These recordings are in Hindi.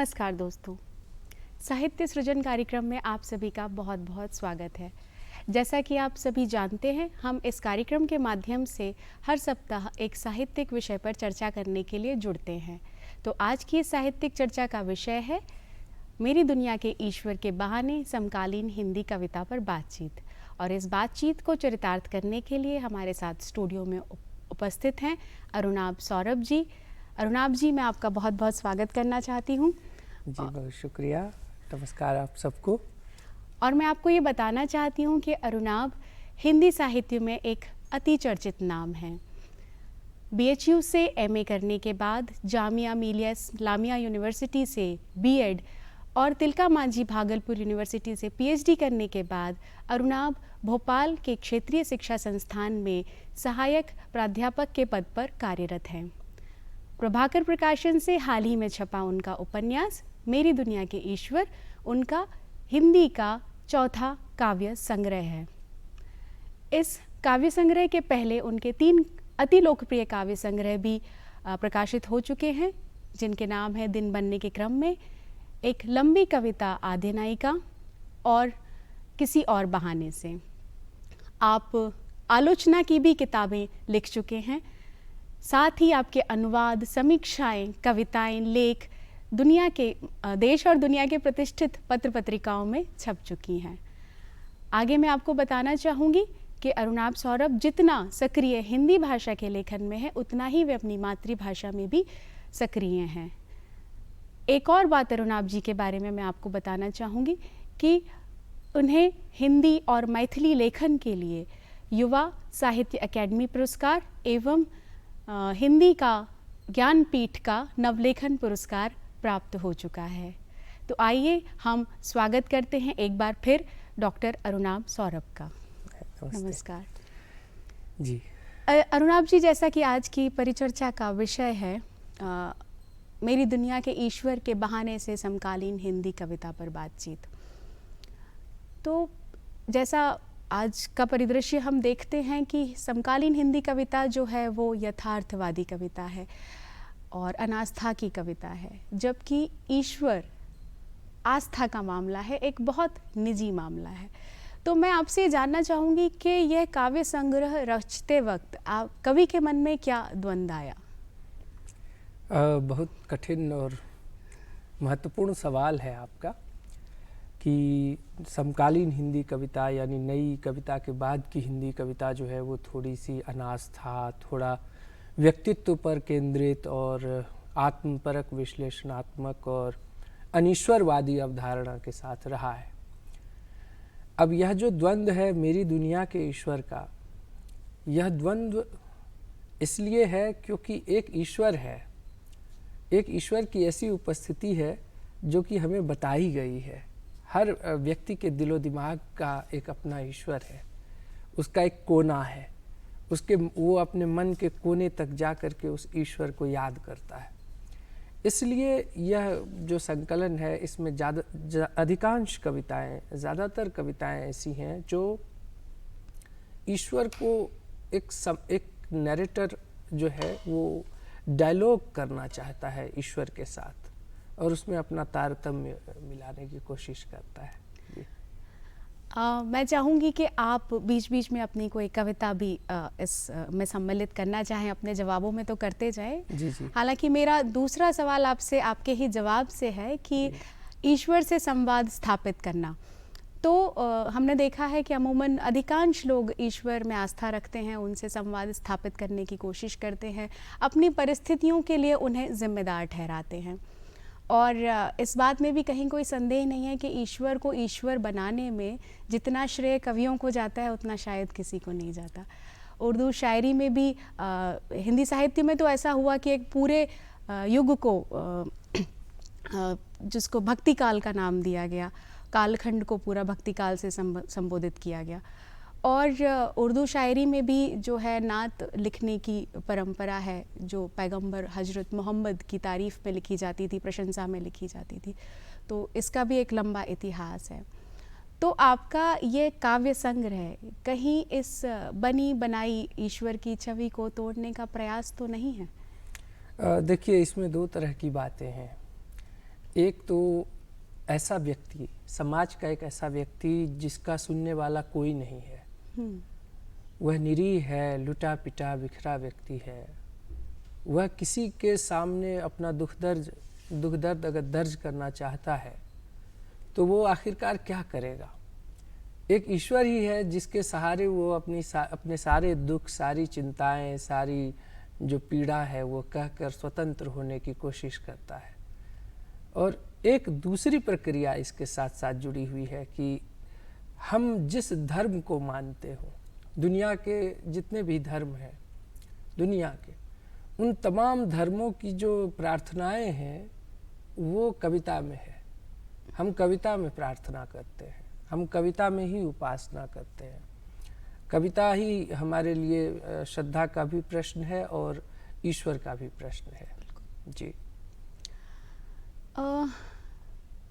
नमस्कार दोस्तों, साहित्य सृजन कार्यक्रम में आप सभी का बहुत बहुत स्वागत है। जैसा कि आप सभी जानते हैं, हम इस कार्यक्रम के माध्यम से हर सप्ताह एक साहित्यिक विषय पर चर्चा करने के लिए जुड़ते हैं। तो आज की इस साहित्यिक चर्चा का विषय है मेरी दुनिया के ईश्वर के बहाने समकालीन हिंदी कविता पर बातचीत। और इस बातचीत को चरितार्थ करने के लिए हमारे साथ स्टूडियो में उपस्थित हैं अरुणाभ सौरभ जी। अरुणाभ जी, मैं आपका बहुत बहुत स्वागत करना चाहती हूँ। जी बहुत शुक्रिया, नमस्कार आप सबको। और मैं आपको ये बताना चाहती हूँ कि अरुणाभ हिंदी साहित्य में एक अति चर्चित नाम है। BHU से MA करने के बाद जामिया मिलिया इस्लामिया यूनिवर्सिटी से BEd और तिलका मांझी भागलपुर यूनिवर्सिटी से PhD करने के बाद अरुणाभ भोपाल के क्षेत्रीय शिक्षा संस्थान में सहायक प्राध्यापक के पद पर कार्यरत हैं। प्रभाकर प्रकाशन से हाल ही में छपा उनका उपन्यास मेरी दुनिया के ईश्वर उनका हिंदी का चौथा काव्य संग्रह है। इस काव्य संग्रह के पहले उनके 3 अति लोकप्रिय काव्य संग्रह भी प्रकाशित हो चुके हैं, जिनके नाम है दिन बनने के क्रम में, एक लंबी कविता आधे नायिका और किसी और बहाने से। आप आलोचना की भी किताबें लिख चुके हैं, साथ ही आपके अनुवाद, समीक्षाएं, कविताएं, लेख दुनिया के देश और दुनिया के प्रतिष्ठित पत्र पत्रिकाओं में छप चुकी हैं। आगे मैं आपको बताना चाहूँगी कि अरुणाभ सौरभ जितना सक्रिय हिंदी भाषा के लेखन में है, उतना ही वे अपनी मातृभाषा में भी सक्रिय हैं। एक और बात अरुणाभ जी के बारे में मैं आपको बताना चाहूँगी कि उन्हें हिंदी और मैथिली लेखन के लिए युवा साहित्य अकादमी पुरस्कार एवं हिंदी का ज्ञानपीठ का नवलेखन पुरस्कार प्राप्त हो चुका है। तो आइए हम स्वागत करते हैं एक बार फिर डॉक्टर अरुणाभ सौरभ का। नमस्कार जी। अरुणाभ जी, जैसा कि आज की परिचर्चा का विषय है मेरी दुनिया के ईश्वर के बहाने से समकालीन हिंदी कविता पर बातचीत, तो जैसा आज का परिदृश्य हम देखते हैं कि समकालीन हिंदी कविता जो है वो यथार्थवादी कविता है और अनास्था की कविता है, जबकि ईश्वर आस्था का मामला है, एक बहुत निजी मामला है। तो मैं आपसे जानना चाहूँगी कि यह काव्य संग्रह रचते वक्त कवि के मन में क्या द्वंद्व आया? बहुत कठिन और महत्वपूर्ण सवाल है आपका कि समकालीन हिंदी कविता यानी नई कविता के बाद की हिंदी कविता जो है वो थोड़ी सी अनास्था, थोड़ा व्यक्तित्व पर केंद्रित और आत्मपरक, विश्लेषणात्मक और अनीश्वरवादी अवधारणा के साथ रहा है। अब यह जो द्वंद्व है मेरी दुनिया के ईश्वर का, यह द्वंद्व इसलिए है क्योंकि एक ईश्वर है, एक ईश्वर की ऐसी उपस्थिति है जो कि हमें बताई गई है। हर व्यक्ति के दिलो दिमाग का एक अपना ईश्वर है, उसका एक कोना है, वो अपने मन के कोने तक जा कर के उस ईश्वर को याद करता है। इसलिए यह जो संकलन है इसमें अधिकांश कविताएं, ज़्यादातर कविताएं ऐसी हैं जो ईश्वर को एक नैरेटर जो है वो डायलॉग करना चाहता है ईश्वर के साथ और उसमें अपना तारतम्य मिलाने की कोशिश करता है। मैं चाहूँगी कि आप बीच बीच में अपनी कोई कविता भी इस में सम्मिलित करना चाहें, अपने जवाबों में तो करते जाएं। जी जी। हालांकि मेरा दूसरा सवाल आपसे आपके ही जवाब से है कि ईश्वर से संवाद स्थापित करना। तो हमने देखा है कि अमूमन अधिकांश लोग ईश्वर में आस्था रखते हैं, उनसे संवाद स्थापित करने की कोशिश करते हैं, अपनी परिस्थितियों के लिए उन्हें जिम्मेदार ठहराते हैं। और इस बात में भी कहीं कोई संदेह नहीं है कि ईश्वर को ईश्वर बनाने में जितना श्रेय कवियों को जाता है उतना शायद किसी को नहीं जाता। उर्दू शायरी में भी हिंदी साहित्य में तो ऐसा हुआ कि एक पूरे युग को जिसको भक्ति काल का नाम दिया गया, कालखंड को पूरा भक्ति काल से संबोधित किया गया। और उर्दू शायरी में भी जो है नात लिखने की परंपरा है, जो पैगंबर हजरत मोहम्मद की तारीफ़ में लिखी जाती थी, प्रशंसा में लिखी जाती थी। तो इसका भी एक लंबा इतिहास है। तो आपका ये काव्य संग्रह कहीं इस बनी बनाई ईश्वर की छवि को तोड़ने का प्रयास तो नहीं है? देखिए, इसमें दो तरह की बातें हैं। एक तो ऐसा व्यक्ति, समाज का एक ऐसा व्यक्ति जिसका सुनने वाला कोई नहीं है, वह निरीह है, लुटा पिटा बिखरा व्यक्ति है। वह किसी के सामने अपना दुख दर्द अगर दर्ज करना चाहता है तो वो आखिरकार क्या करेगा। एक ईश्वर ही है जिसके सहारे वो अपने सारे दुख, सारी चिंताएं, सारी जो पीड़ा है वो कहकर स्वतंत्र होने की कोशिश करता है। और एक दूसरी प्रक्रिया इसके साथ साथ जुड़ी हुई है कि हम जिस धर्म को मानते हो, दुनिया के जितने भी धर्म हैं दुनिया के, उन तमाम धर्मों की जो प्रार्थनाएं हैं वो कविता में है। हम कविता में प्रार्थना करते हैं, हम कविता में ही उपासना करते हैं। कविता ही हमारे लिए श्रद्धा का भी प्रश्न है और ईश्वर का भी प्रश्न है। जी।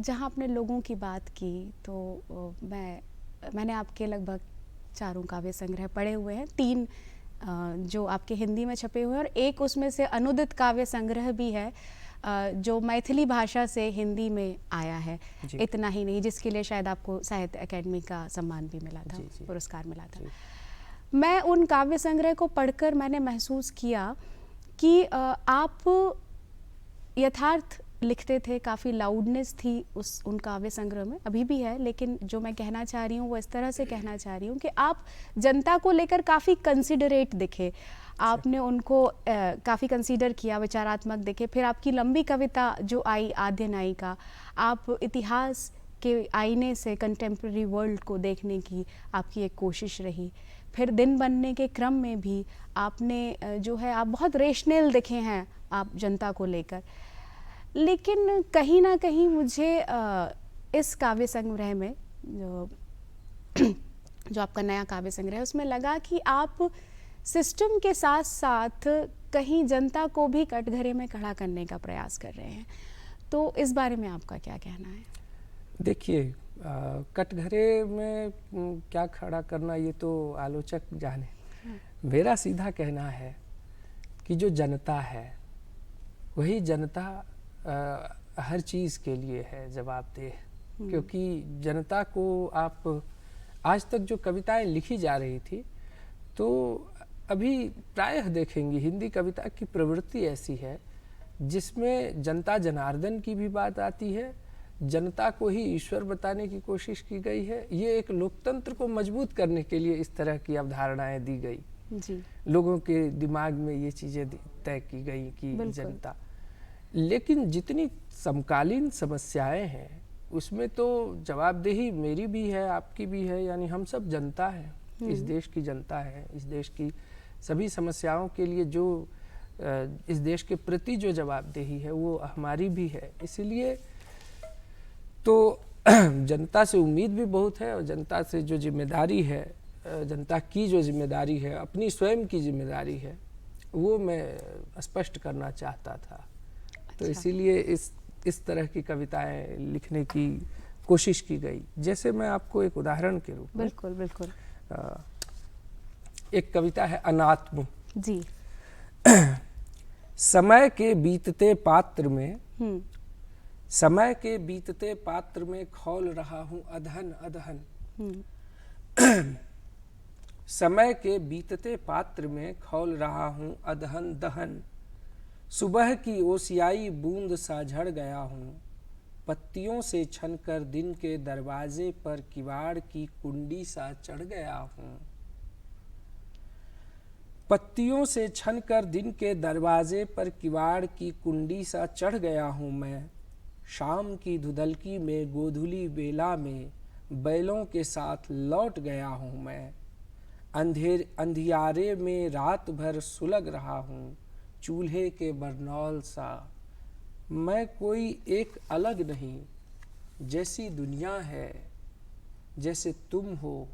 जहाँ आपने लोगों की बात की तो मैंने आपके लगभग 4 काव्य संग्रह पढ़े हुए हैं, 3 जो आपके हिंदी में छपे हुए हैं और एक उसमें से अनुदित काव्य संग्रह भी है जो मैथिली भाषा से हिंदी में आया है। इतना ही नहीं, जिसके लिए शायद आपको साहित्य अकेडमी का सम्मान भी मिला था, पुरस्कार मिला था। मैं उन काव्य संग्रह को पढ़कर मैंने महसूस किया कि आप यथार्थ लिखते थे, काफ़ी लाउडनेस थी उन काव्य संग्रह में, अभी भी है, लेकिन जो मैं कहना चाह रही हूँ वो इस तरह से कहना चाह रही हूँ कि आप जनता को लेकर काफ़ी कंसिडरेट दिखे, आपने उनको काफ़ी कंसीडर किया, विचारात्मक दिखे। फिर आपकी लंबी कविता जो आई आद्य नायिका, आप इतिहास के आईने से कंटेम्प्रेरी वर्ल्ड को देखने की आपकी एक कोशिश रही। फिर दिन बनने के क्रम में भी आपने जो है आप बहुत रेशनल दिखे हैं आप जनता को लेकर। लेकिन कहीं ना कहीं मुझे इस काव्य संग्रह में जो आपका नया काव्य संग्रह है उसमें लगा कि आप सिस्टम के साथ साथ कहीं जनता को भी कटघरे में खड़ा करने का प्रयास कर रहे हैं। तो इस बारे में आपका क्या कहना है? देखिए, कटघरे में क्या खड़ा करना ये तो आलोचक जाने। मेरा सीधा कहना है कि जो जनता है वही जनता हर चीज़ के लिए है जवाबदेह, क्योंकि जनता को आप आज तक जो कविताएं लिखी जा रही थी तो अभी प्रायः देखेंगी हिंदी कविता की प्रवृत्ति ऐसी है जिसमें जनता जनार्दन की भी बात आती है, जनता को ही ईश्वर बताने की कोशिश की गई है। ये एक लोकतंत्र को मजबूत करने के लिए इस तरह की अवधारणाएं दी गई जी। लोगों के दिमाग में ये चीज़ें तय की गई कि जनता, लेकिन जितनी समकालीन समस्याएं हैं उसमें तो जवाबदेही मेरी भी है, आपकी भी है, यानी हम सब जनता है, इस देश की जनता है। इस देश की सभी समस्याओं के लिए जो इस देश के प्रति जो जवाबदेही है वो हमारी भी है। इसलिए तो जनता से उम्मीद भी बहुत है और जनता से जो जिम्मेदारी है, जनता की जो जिम्मेदारी है, अपनी स्वयं की जिम्मेदारी है, वो मैं स्पष्ट करना चाहता था। तो इसीलिए इस तरह की कविताएं लिखने की कोशिश की गई। जैसे मैं आपको एक उदाहरण के रूप में, बिल्कुल बिल्कुल, एक कविता है अनात्म जी। समय के बीतते पात्र में, समय के बीतते पात्र में खौल रहा हूँ अधहन अधहन। समय के बीतते पात्र में खौल रहा हूँ अधहन दहन। सुबह की ओसियाई बूंद सा झड़ गया हूँ, पत्तियों से छनकर दिन के दरवाजे पर किवाड़ की कुंडी सा चढ़ गया हूँ। पत्तियों से छनकर दिन के दरवाजे पर किवाड़ की कुंडी सा चढ़ गया हूँ मैं। शाम की धुंधलकी में गोधुली बेला में बैलों के साथ लौट गया हूँ मैं। अंधियारे में रात भर सुलग रहा हूँ, चूल्हे के बरनौल सा। मैं कोई एक अलग नहीं, जैसी दुनिया है, जैसे तुम हो,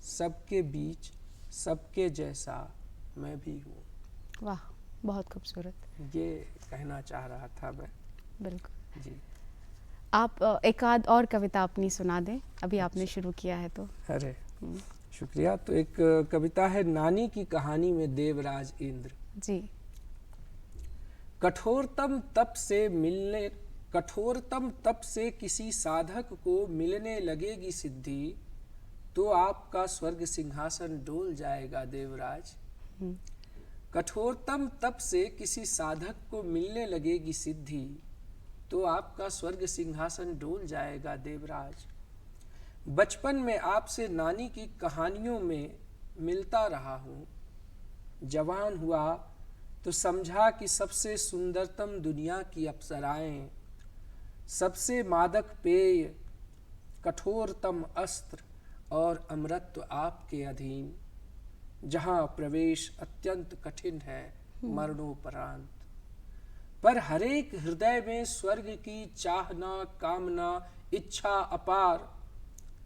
सबके बीच सबके जैसा मैं भी हूँ। वाह, बहुत खूबसूरत। ये कहना चाह रहा था मैं। बिल्कुल जी। आप एक आध और कविता अपनी सुना दें, अभी आपने शुरू किया है तो। अरे शुक्रिया। तो एक कविता है नानी की कहानी में देवराज इंद्र। जी। कठोरतम तप से मिलने कठोरतम तप से किसी साधक को मिलने लगेगी सिद्धि, तो आपका स्वर्ग सिंहासन डोल जाएगा देवराज। कठोरतम तप से किसी साधक को मिलने लगेगी सिद्धि, तो आपका स्वर्ग सिंहासन डोल जाएगा देवराज। बचपन में आपसे नानी की कहानियों में मिलता रहा हूँ, जवान हुआ तो समझा कि सबसे सुंदरतम दुनिया की अप्सराएं, सबसे मादक पेय, कठोरतम अस्त्र और अमृतत्व आपके अधीन, जहाँ प्रवेश अत्यंत कठिन है मरणोपरांत। पर हरेक हृदय में स्वर्ग की चाहना, कामना, इच्छा अपार,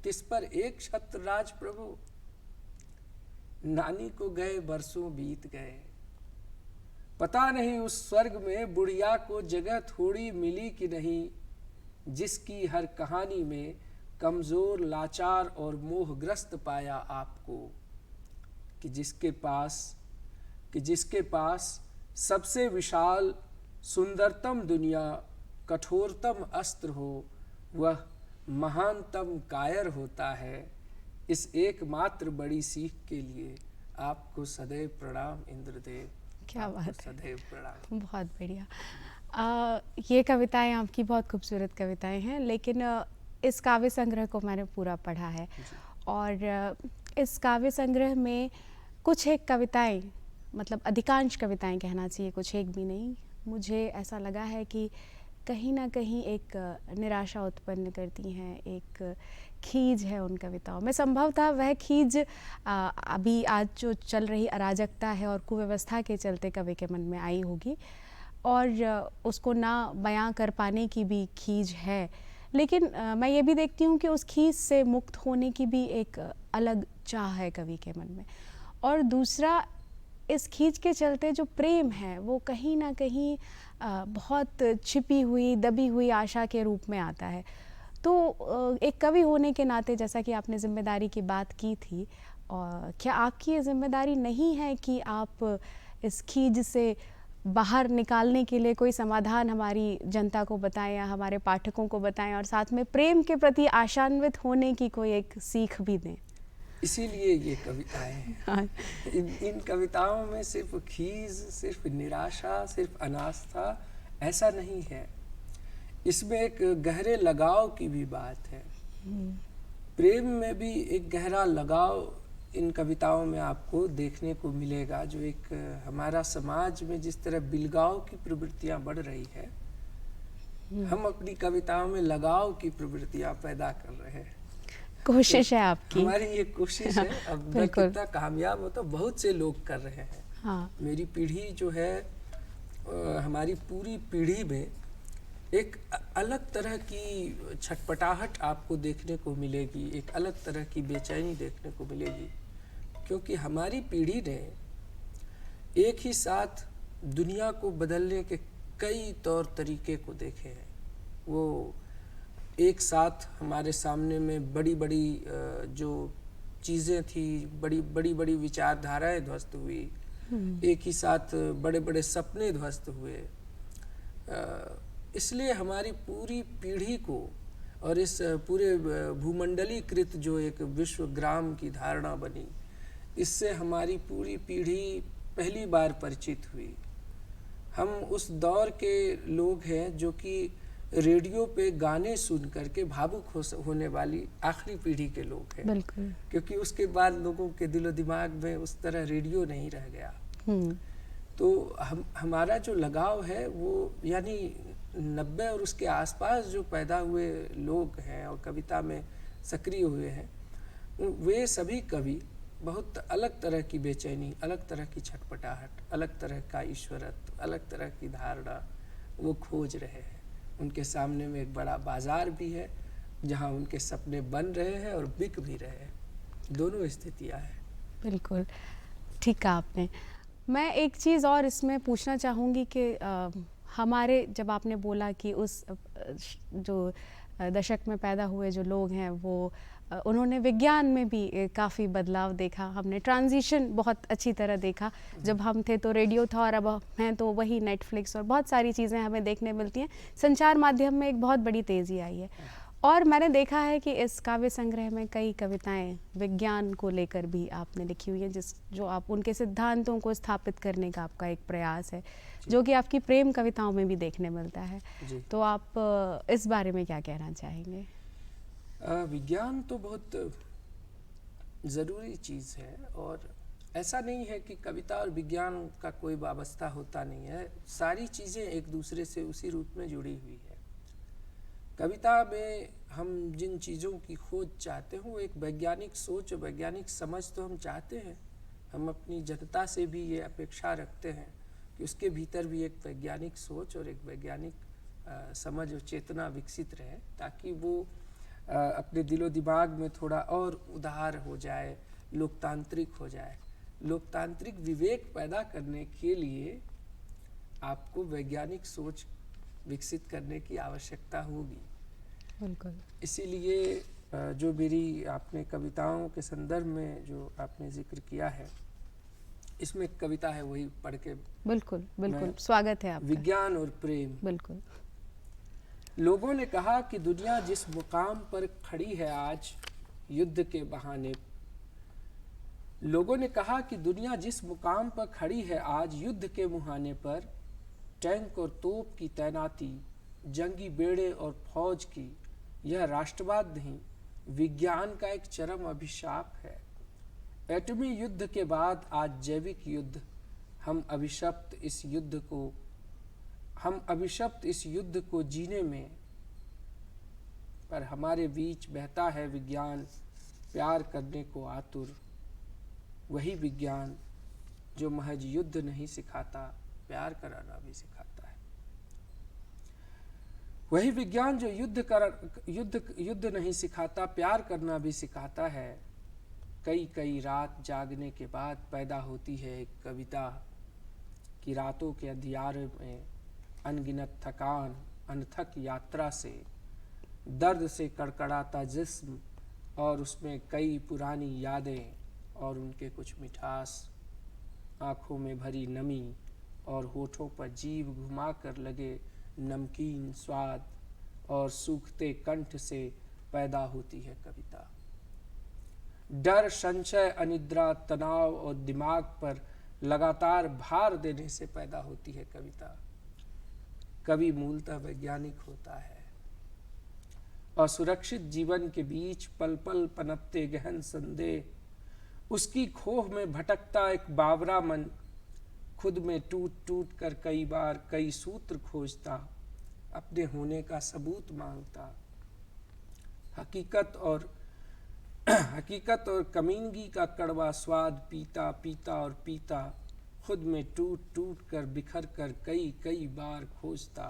तिस पर एक छत्र राज प्रभु। नानी को गए बरसों बीत गए, पता नहीं उस स्वर्ग में बुढ़िया को जगह थोड़ी मिली कि नहीं, जिसकी हर कहानी में कमजोर, लाचार और मोहग्रस्त पाया आपको। कि जिसके पास सबसे विशाल सुंदरतम दुनिया, कठोरतम अस्त्र हो, वह महानतम कायर होता है। इस एकमात्र बड़ी सीख के लिए आपको सदैव प्रणाम इंद्रदेव। क्या बात है, सदैव प्रणाम। बहुत बढ़िया। ये कविताएं आपकी बहुत खूबसूरत कविताएं हैं, लेकिन इस काव्य संग्रह को मैंने पूरा पढ़ा है और इस काव्य संग्रह में कुछ एक कविताएं, मतलब अधिकांश कविताएं कहना चाहिए, कुछ एक भी नहीं, मुझे ऐसा लगा है कि कहीं ना कहीं एक निराशा उत्पन्न करती हैं, एक खीज है उन कविताओं में। संभवतः वह खीज अभी आज जो चल रही अराजकता है और कुव्यवस्था के चलते कवि के मन में आई होगी, और उसको ना बयां कर पाने की भी खीज है। लेकिन मैं ये भी देखती हूँ कि उस खीज से मुक्त होने की भी एक अलग चाह है कवि के मन में। और दूसरा, इस खींच के चलते जो प्रेम है वो कहीं ना कहीं बहुत छिपी हुई, दबी हुई आशा के रूप में आता है। तो एक कवि होने के नाते, जैसा कि आपने जिम्मेदारी की बात की थी, और क्या आपकी ये जिम्मेदारी नहीं है कि आप इस खींच से बाहर निकालने के लिए कोई समाधान हमारी जनता को बताएं या हमारे पाठकों को बताएं, और साथ में प्रेम के प्रति आशान्वित होने की कोई एक सीख भी दें? इसीलिए ये कविताएं हैं। इन कविताओं में सिर्फ खीज, सिर्फ निराशा, सिर्फ अनास्था ऐसा नहीं है। इसमें एक गहरे लगाव की भी बात है। प्रेम में भी एक गहरा लगाव इन कविताओं में आपको देखने को मिलेगा। जो एक हमारा समाज में जिस तरह बिलगाव की प्रवृत्तियां बढ़ रही है, हम अपनी कविताओं में लगाव की प्रवृत्तियां पैदा कर रहे हैं। कोशिश है आपकी, हमारी ये कोशिश है। अब मैं कितना कामयाब हो तो बहुत से लोग कर रहे हैं। हाँ। मेरी पीढ़ी जो है, हमारी पूरी पीढ़ी में एक अलग तरह की छटपटाहट आपको देखने को मिलेगी, एक अलग तरह की बेचैनी देखने को मिलेगी, क्योंकि हमारी पीढ़ी ने एक ही साथ दुनिया को बदलने के कई तौर तरीके को देखे हैं। वो एक साथ हमारे सामने में बड़ी बड़ी जो चीज़ें थी, बड़ी बड़ी विचारधाराएं ध्वस्त हुई, एक ही साथ बड़े बड़े सपने ध्वस्त हुए। इसलिए हमारी पूरी पीढ़ी को और इस पूरे भूमंडलीकृत जो एक विश्वग्राम की धारणा बनी, इससे हमारी पूरी पीढ़ी पहली बार परिचित हुई। हम उस दौर के लोग हैं जो कि रेडियो पे गाने सुन करके भावुक होने वाली आखिरी पीढ़ी के लोग हैं। बिल्कुल। क्योंकि उसके बाद लोगों के दिलो दिमाग में उस तरह रेडियो नहीं रह गया। तो हमारा जो लगाव है वो यानी 90 और उसके आसपास जो पैदा हुए लोग हैं और कविता में सक्रिय हुए हैं, वे सभी कवि बहुत अलग तरह की बेचैनी, अलग तरह की छटपटाहट, अलग तरह का ईश्वरत्व, अलग तरह की धारणा वो खोज रहे हैं। उनके सामने में एक बड़ा बाजार भी है जहां उनके सपने बन रहे हैं और बिक भी रहे हैं। दोनों स्थितियां हैं। बिल्कुल ठीक कहा आपने। मैं एक चीज़ और इसमें पूछना चाहूँगी कि हमारे, जब आपने बोला कि उस जो दशक में पैदा हुए जो लोग हैं वो उन्होंने विज्ञान में भी काफ़ी बदलाव देखा। हमने ट्रांजिशन बहुत अच्छी तरह देखा। जब हम थे तो रेडियो था और अब हैं तो वही नेटफ्लिक्स और बहुत सारी चीज़ें हमें देखने मिलती हैं। संचार माध्यम में एक बहुत बड़ी तेज़ी आई है। और मैंने देखा है कि इस काव्य संग्रह में कई कविताएं विज्ञान को लेकर भी आपने लिखी हुई हैं, जो आप उनके सिद्धांतों को स्थापित करने का आपका एक प्रयास है, जो कि आपकी प्रेम कविताओं में भी देखने मिलता है। तो आप इस बारे में क्या कहना चाहेंगे? विज्ञान तो बहुत ज़रूरी चीज़ है और ऐसा नहीं है कि कविता और विज्ञान का कोई वाबस्ता होता नहीं है। सारी चीज़ें एक दूसरे से उसी रूप में जुड़ी हुई है। कविता में हम जिन चीज़ों की खोज चाहते हैं वो एक वैज्ञानिक सोच और वैज्ञानिक समझ तो हम चाहते हैं। हम अपनी जनता से भी ये अपेक्षा रखते हैं कि उसके भीतर भी एक वैज्ञानिक सोच और एक वैज्ञानिक समझ और चेतना विकसित रहे, ताकि वो अपने दिलो दिमाग में थोड़ा और उदार हो जाए, लोकतांत्रिक हो जाए। लोकतांत्रिक विवेक पैदा करने के लिए आपको वैज्ञानिक सोच विकसित करने की आवश्यकता होगी। बिल्कुल। इसीलिए जो मेरी आपने कविताओं के संदर्भ में जो आपने जिक्र किया है, इसमें एक कविता है, वही पढ़ के बिल्कुल बिल्कुल स्वागत है आपका। विज्ञान और प्रेम। बिल्कुल। लोगों ने कहा कि दुनिया जिस मुकाम पर खड़ी है आज युद्ध के बहाने, लोगों ने कहा कि दुनिया जिस मुकाम पर खड़ी है आज युद्ध के मुहाने पर, टैंक और तोप की तैनाती, जंगी बेड़े और फौज की, यह राष्ट्रवाद नहीं विज्ञान का एक चरम अभिशाप है। एटमी युद्ध के बाद आज जैविक युद्ध, हम अभिशप्त इस युद्ध को जीने में, पर हमारे बीच बहता है विज्ञान प्यार करने को आतुर, वही विज्ञान जो महज युद्ध नहीं सिखाता प्यार कराना भी सिखाता है। वही विज्ञान जो युद्ध नहीं सिखाता प्यार करना भी सिखाता है। कई कई रात जागने के बाद पैदा होती है एक कविता कि रातों के अंधियारे में अनगिनत थकान अनथक यात्रा से, दर्द से कड़कड़ाता जिस्म और उसमें कई पुरानी यादें और उनके कुछ मिठास, आँखों में भरी नमी और होठों पर जीभ घुमा कर लगे नमकीन स्वाद और सूखते कंठ से पैदा होती है कविता। डर, संशय, अनिद्रा, तनाव और दिमाग पर लगातार भार देने से पैदा होती है कविता। कवि मूलतः वैज्ञानिक होता है और सुरक्षित जीवन के बीच पल पल पनपते गहन संदेह, उसकी खोह में भटकता एक बावरा मन, खुद में टूट टूट कर कई बार कई सूत्र खोजता, अपने होने का सबूत मांगता। हकीकत और कमीनगी का कड़वा स्वाद पीता पीता और पीता, खुद में टूट टूट कर बिखर कर कई कई बार खोजता,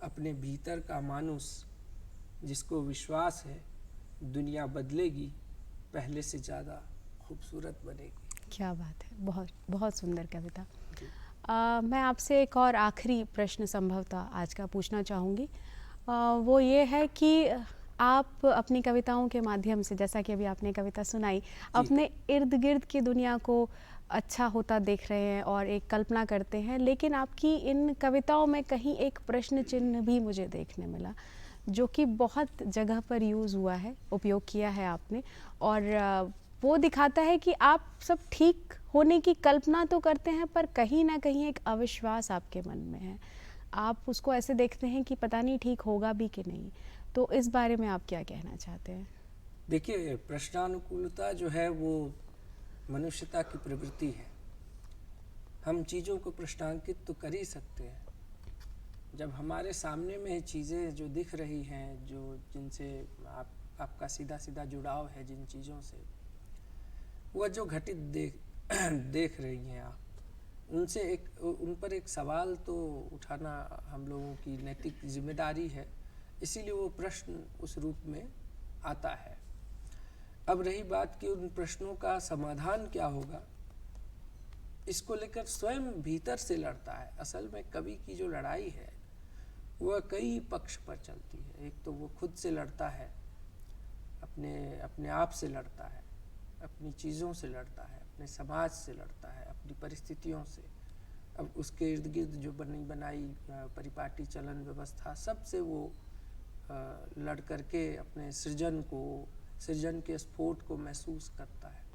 अपने भीतर का मानुस जिसको विश्वास है दुनिया बदलेगी, पहले से ज़्यादा खूबसूरत बनेगी। क्या बात है, बहुत बहुत सुंदर कविता। मैं आपसे एक और आखिरी प्रश्न संभवतः आज का पूछना चाहूँगी। वो ये है कि आप अपनी कविताओं के माध्यम से, जैसा कि अभी आपने कविता सुनाई, अपने इर्द गिर्द की दुनिया को अच्छा होता देख रहे हैं और एक कल्पना करते हैं, लेकिन आपकी इन कविताओं में कहीं एक प्रश्न चिन्ह भी मुझे देखने मिला, जो कि बहुत जगह पर यूज़ हुआ है, उपयोग किया है आपने, और वो दिखाता है कि आप सब ठीक होने की कल्पना तो करते हैं, पर कहीं ना कहीं एक अविश्वास आपके मन में है। आप उसको ऐसे देखते हैं कि पता नहीं ठीक होगा भी कि नहीं। तो इस बारे में आप क्या कहना चाहते हैं? देखिए, प्रश्नानुकूलता जो है वो मनुष्यता की प्रवृत्ति है। हम चीज़ों को प्रश्नांकित तो कर ही सकते हैं। जब हमारे सामने में चीज़ें जो दिख रही हैं, जो जिनसे आपका सीधा सीधा जुड़ाव है जिन चीज़ों से, वह जो घटित देख रही हैं आप, उन पर एक सवाल तो उठाना हम लोगों की नैतिक जिम्मेदारी है। इसीलिए वो प्रश्न उस रूप में आता है। अब रही बात कि उन प्रश्नों का समाधान क्या होगा, इसको लेकर स्वयं भीतर से लड़ता है। असल में कवि की जो लड़ाई है वह कई पक्ष पर चलती है। एक तो वो खुद से लड़ता है अपने अपने आप से लड़ता है, अपनी चीज़ों से लड़ता है, अपने समाज से लड़ता है, अपनी परिस्थितियों से। अब उसके इर्द गिर्द जो बनी बनाई परिपाटी चलन व्यवस्था, सबसे वो लड़ करके अपने सृजन के स्फोट को महसूस करता है।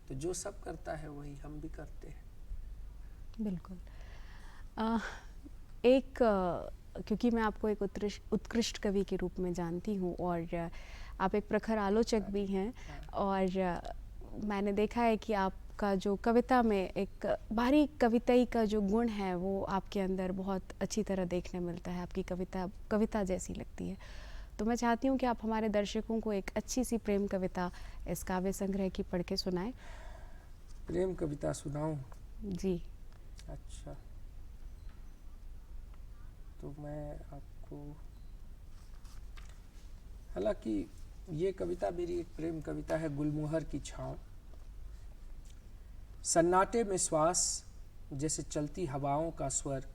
तो जो सब करता है वही हम भी करते हैं। बिल्कुल। क्योंकि मैं आपको एक उत्कृष्ट कवि के रूप में जानती हूँ और आप एक प्रखर आलोचक भी हैं, और मैंने देखा है कि आपका जो कविता में एक बारीक कविताई का जो गुण है वो आपके अंदर बहुत अच्छी तरह देखने मिलता है। आपकी कविता जैसी लगती है। तो मैं चाहती हूँ कि आप हमारे दर्शकों को एक अच्छी सी प्रेम कविता इस काव्य संग्रह की पढ़ के सुनाएं। प्रेम कविता सुनाऊं? जी। अच्छा, तो मैं आपको, हालांकि ये कविता मेरी एक प्रेम कविता है, गुलमोहर की छाँव। सन्नाटे में श्वास, जैसे चलती हवाओं का स्वर,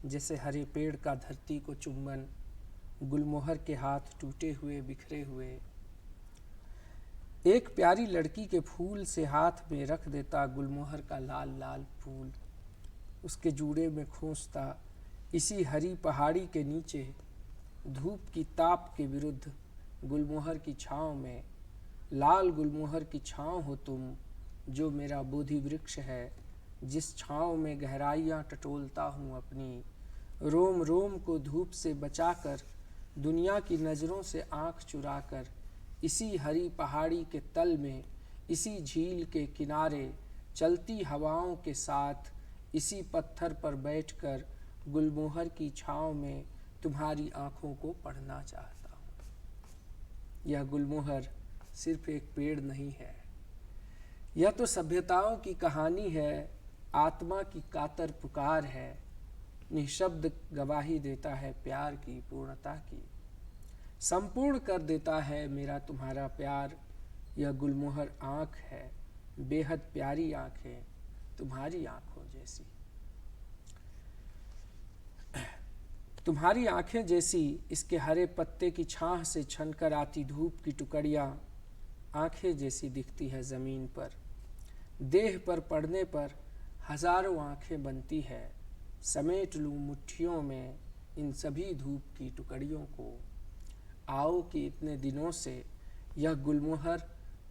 जैसे हरे पेड़ का धरती को चुंबन, गुलमोहर के हाथ टूटे हुए बिखरे हुए। एक प्यारी लड़की के फूल से हाथ में रख देता गुलमोहर का लाल लाल फूल, उसके जूड़े में खोसता इसी हरी पहाड़ी के नीचे, धूप की ताप के विरुद्ध गुलमोहर की छाँव में। लाल गुलमोहर की छाँव हो तुम, जो मेरा बोधि वृक्ष है, जिस छाँव में गहराइयाँ टटोलता हूँ अपनी, रोम रोम को धूप से बचाकर, दुनिया की नज़रों से आँख चुराकर, इसी हरी पहाड़ी के तल में, इसी झील के किनारे, चलती हवाओं के साथ, इसी पत्थर पर बैठकर, गुलमोहर की छाँव में तुम्हारी आँखों को पढ़ना चाहता हूँ। यह गुलमोहर सिर्फ एक पेड़ नहीं है, यह तो सभ्यताओं की कहानी है, आत्मा की कातर पुकार है, निःशब्द गवाही देता है प्यार की पूर्णता की। संपूर्ण कर देता है मेरा तुम्हारा प्यार, यह गुलमोहर आँख है, बेहद प्यारी आँखें, तुम्हारी आँखों जैसी। तुम्हारी आँखें जैसी इसके हरे पत्ते की छाह से छनकर आती धूप की टुकड़ियाँ, आँखें जैसी दिखती है ज़मीन पर। देह पर पड़ने पर हजारों आँखें बनती है, समेट लूँ मुट्ठियों में इन सभी धूप की टुकड़ियों को। आओ कि इतने दिनों से यह गुलमोहर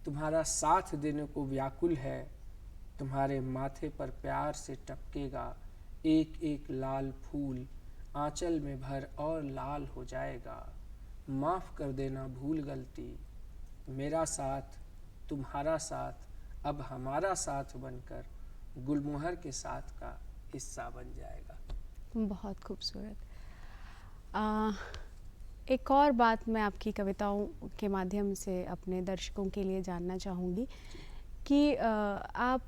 तुम्हारा साथ देने को व्याकुल है, तुम्हारे माथे पर प्यार से टपकेगा एक एक लाल फूल, आंचल में भर और लाल हो जाएगा। माफ़ कर देना भूल गलती, मेरा साथ तुम्हारा साथ अब हमारा साथ बनकर गुलमोहर के साथ का हिस्सा बन जाएगा। बहुत खूबसूरत। एक और बात मैं आपकी कविताओं के माध्यम से अपने दर्शकों के लिए जानना चाहूँगी कि आप,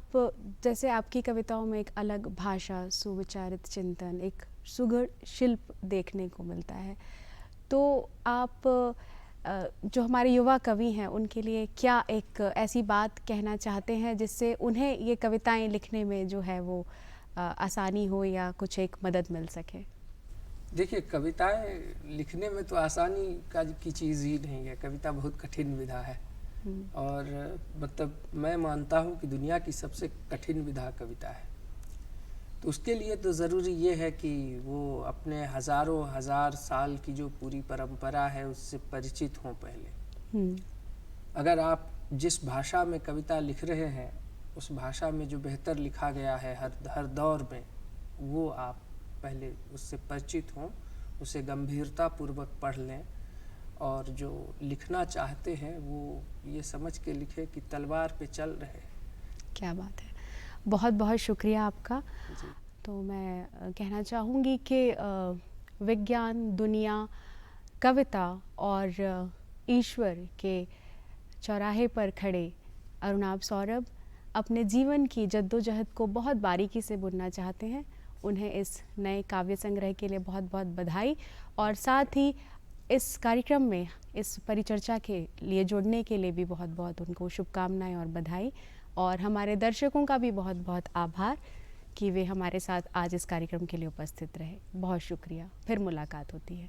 जैसे आपकी कविताओं में एक अलग भाषा, सुविचारित चिंतन, एक सुघड़ शिल्प देखने को मिलता है, तो आप जो हमारे युवा कवि हैं उनके लिए क्या एक ऐसी बात कहना चाहते हैं जिससे उन्हें ये कविताएं लिखने में जो है वो आसानी हो या कुछ एक मदद मिल सके? देखिए, कविताएं लिखने में तो आसानी की चीज़ ही नहीं है। कविता बहुत कठिन विधा है और मतलब मैं मानता हूँ कि दुनिया की सबसे कठिन विधा कविता है। तो उसके लिए तो ज़रूरी ये है कि वो अपने हज़ारों हज़ार साल की जो पूरी परंपरा है उससे परिचित हों पहले। अगर आप जिस भाषा में कविता लिख रहे हैं उस भाषा में जो बेहतर लिखा गया है हर दौर में, वो आप पहले उससे परिचित हों, उसे गंभीरता पूर्वक पढ़ लें और जो लिखना चाहते हैं वो ये समझ के लिखें कि तलवार पे चल रहे। क्या बात है, बहुत बहुत शुक्रिया आपका। तो मैं कहना चाहूँगी कि विज्ञान, दुनिया, कविता और ईश्वर के चौराहे पर खड़े अरुणाभ सौरभ अपने जीवन की जद्दोजहद को बहुत बारीकी से बुनना चाहते हैं। उन्हें इस नए काव्य संग्रह के लिए बहुत बहुत बधाई, और साथ ही इस कार्यक्रम में इस परिचर्चा के लिए जुड़ने के लिए भी बहुत बहुत उनको शुभकामनाएं और बधाई, और हमारे दर्शकों का भी बहुत बहुत आभार कि वे हमारे साथ आज इस कार्यक्रम के लिए उपस्थित रहे। बहुत शुक्रिया, फिर मुलाकात होती है।